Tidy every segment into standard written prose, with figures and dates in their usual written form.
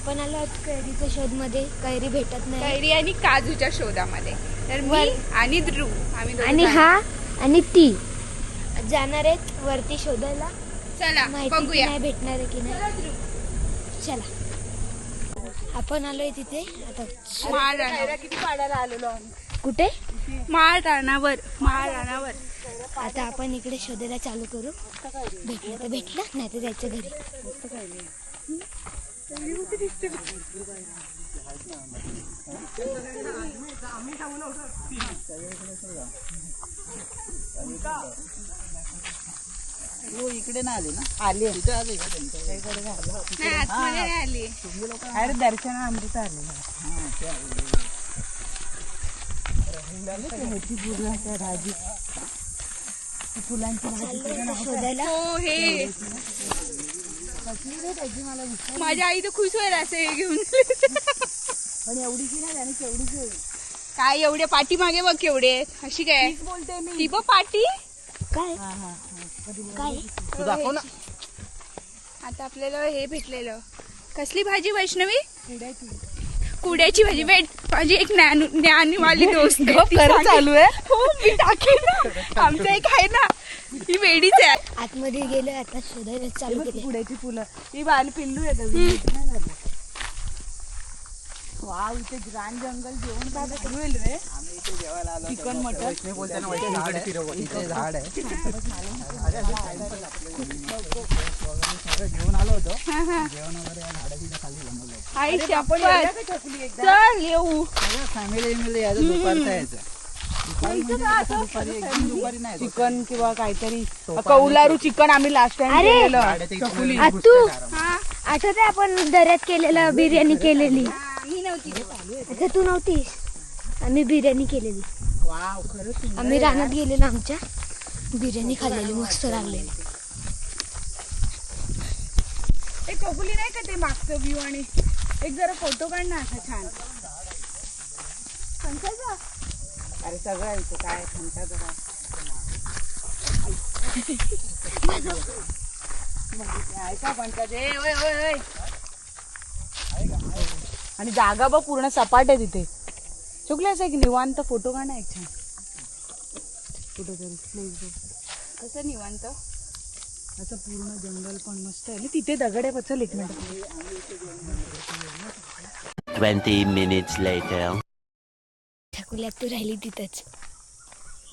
आपण आलो कैरीच्या शोधमध्ये. कैरी भेटत नाही. कैरी आणि काजूच्या शोधामध्ये. तर मी आणि ध्रुव आम्ही आणि हा आणि ती जाणार आहेत वरती शोधायला. चला बघूया नाही भेटणार आहे की नाही. चला आपण आलोय तिथे आता. किती पाडायला आलेलो आम्ही. कुठे? माळ रानावर. माळ रानावर. आता आपण इकडे शोधायला चालू करू. भेटलं तर भेटलं, नाही तर जायचं घरी. इकडे नाही आली ना. आली तिथे आली का नाही आली. अरे दर्शन अमृत आले. भाजी फुलांची भाजी शोधायला. हो हे माझी आई तर खुश होईल असं हे घेऊन. पण एवढीची नाही आणि केवढीची काय एवढे पाठी मागे बघ केवढे. अशी काय बोलते मी. ती बघ पाठी. काय काय तू दाखव ना. आता आपल्याला हे भेटलेलं. कसली भाजी वैष्णवी? कुड्याची भाजी. वेट माझी एक ज्ञानवाली दोस्त चालू आहे. हो मी टाकेन. आमचं एक आहे ना, ही वेडीच आहे. आतमध्ये गेलो आता शोधायला चालू केले. पुड्याची फुलं ही बाल पिल्लू येतात. वाव इथे रान जंगल जेवण काय सुरू होईल रे. चिकन मटन झाड आहे. घेऊन आलो होतो. जेवण वगैरे झाडाची खाली बनवलं. आई शपथ. चल येऊ. फॅमिली यायचं दुपारचा यायचं. दुपारी नाही. चिकन किंवा काहीतरी कौलारू चिकन आम्ही लास्ट टाइम केलेलं. तू आठवते आपण दर्यात केलेलं बिर्याणी केलेली. मी नव्हती. अच्छा तू नव्हतीस. आम्ही बिर्याणी केलेली. वाव खरंच. आम्ही रानात गेलेलो आमच्या. बिर्याणी खाल्लेली मस्त लागलेली. एक कबुली नाही का ते मागचं व्ह्यू. आणि एक जरा फोटो काढ ना असा छान. संख्याचा अरे सगळं इथं काय संख्याचं काय. ऐका पंचायत. आणि जागा बघ पूर्ण सपाट आहे तिथे. चुकले असं एक निवांत फोटो काढ ना एक छान. कुठेतरी कसं निवांत असं पूर्ण जंगल पण मस्त आहे. तिथे दगड आहे. चल एक मिनिट. 20 minutes later. छकुल्यात तू राहिली तिथंच.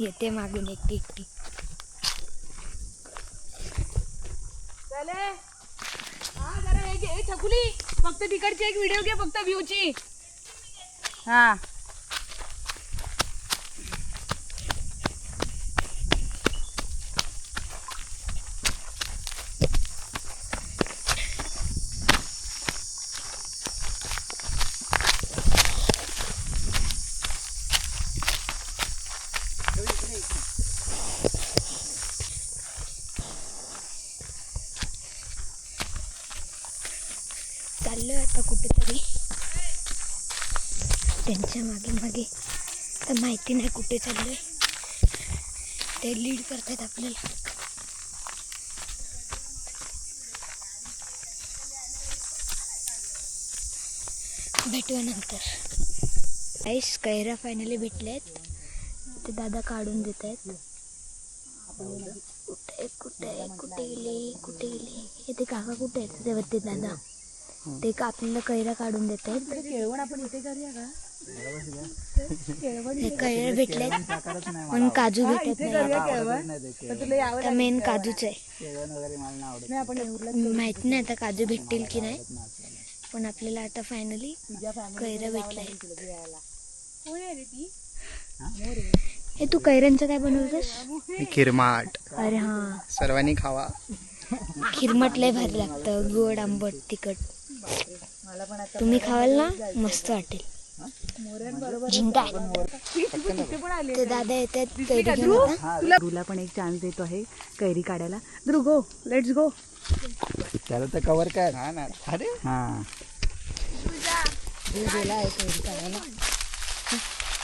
येते मागून एकटी एकटी. चले. हा जरा हे घे छकुली. फक्त तिकडची एक व्हिडिओ घे फक्त व्ह्यूची. हा चाललोय आता कुठेतरी त्यांच्या मागे मागे. तर माहिती नाही कुठे चाललोय. ते लीड करतात आपल्याला. भेटूया नंतर. आईस कैरा फायनली भेटलेत. ते दादा काढून देत आहेत. कुठे कुठे कुठे गेली. ते काका कुठे आहेत? ते वरती दादा. ते आपल्याला कैरा काढून देत आहेत. केळवण आपण इथे करूया का. कैरा भेटले पण काजू भेटत नाही. मेन काजूच आहे. माहित नाही आता काजू भेटतील की नाही. पण आपल्याला आता फायनली कैरा भेटलाय. हे तू कैऱ्यांचं काय बनवतोस? खिरमाट. अरे हा सर्वांनी खावा. खिरमट लय भारी लागतं. गोड आंबट तिखट. तुम्ही खावाल ना मस्त वाटेल. झिंगा. ते दादा येतात कैरी घेऊन आता. तुला पण एक चान्स देतो आहे कैरी काढायला. ध्रुव गो. Let's go. त्याला तर कव्हर कर. हा ना. अरे हा गेला आहे कैरी काढायला.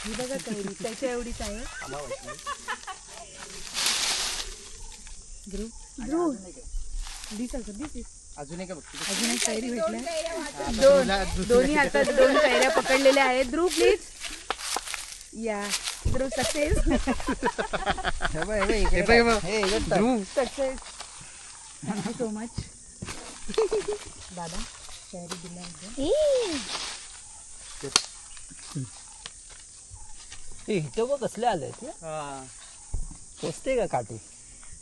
ही बघा कैरी त्याच्या एवढीच आहे. ध्रुव दिस अजून एक बघ अजून एक कैरी भेटल्या. दोन्ही हातात 2 कैऱ्या पकडलेल्या आहेत. ध्रुव प्लीज या. Dhruv success. Success. Thank you so much दादा. कैरी दिल्या. इथं बघ कसले आले पोचते का काठी.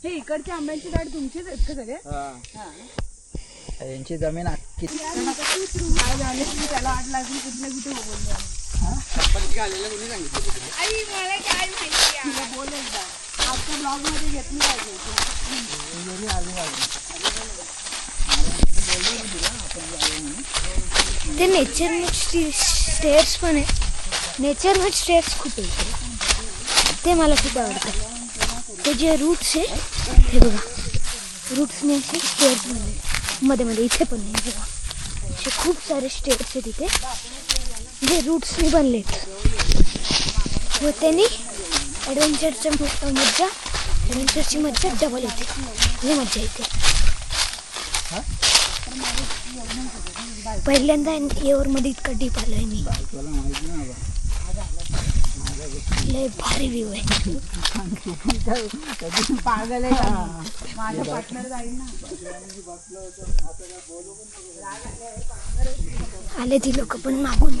हे इकडचे आंब्यांची झाड तुमचीच आहेत का सगळे? यांची जमीन अख्खी काय झाले की त्याला वाट लागली कुठल्या कुठे बोललो. आई मला काय माहिती आहे. बोल एकदा. आजच्या ब्लॉग मध्ये घेतली पाहिजे. ते नेचर स्टेअर्स पण आहे. नेचर मध्ये स्टेअर्स खूप आहे ते मला खूप आवडतात. ते जे रूट्स आहे हे बघा रूट्सने असे स्टेअर्स बनले मध्ये मध्ये इथे पण आहे बघा असे खूप सारे स्टेअर्स आहेत इथे जे रूट्सने बनलेत व त्यांनी ॲडव्हेंचरची मज्जा डबल होते. ही मज्जा येते. पहिल्यांदा येऊरमध्ये इतका डीप आलोय मी. लय भारी व्ह्यू आहे. पागल आहे का? माझा पार्टनर जाईल ना. आले ती लोक पण मागून.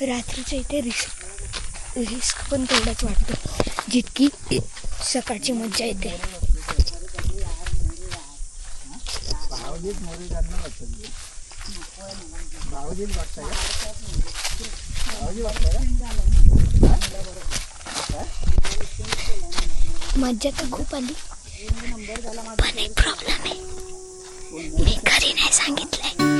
रात्रीच्या इथे रिस्क पण तेवढाच वाटतो जितकी सकाळची मज्जा येते. मज्जा तर खूप आली पण एक प्रॉब्लेम आहे मी घरी नाही सांगितलंय.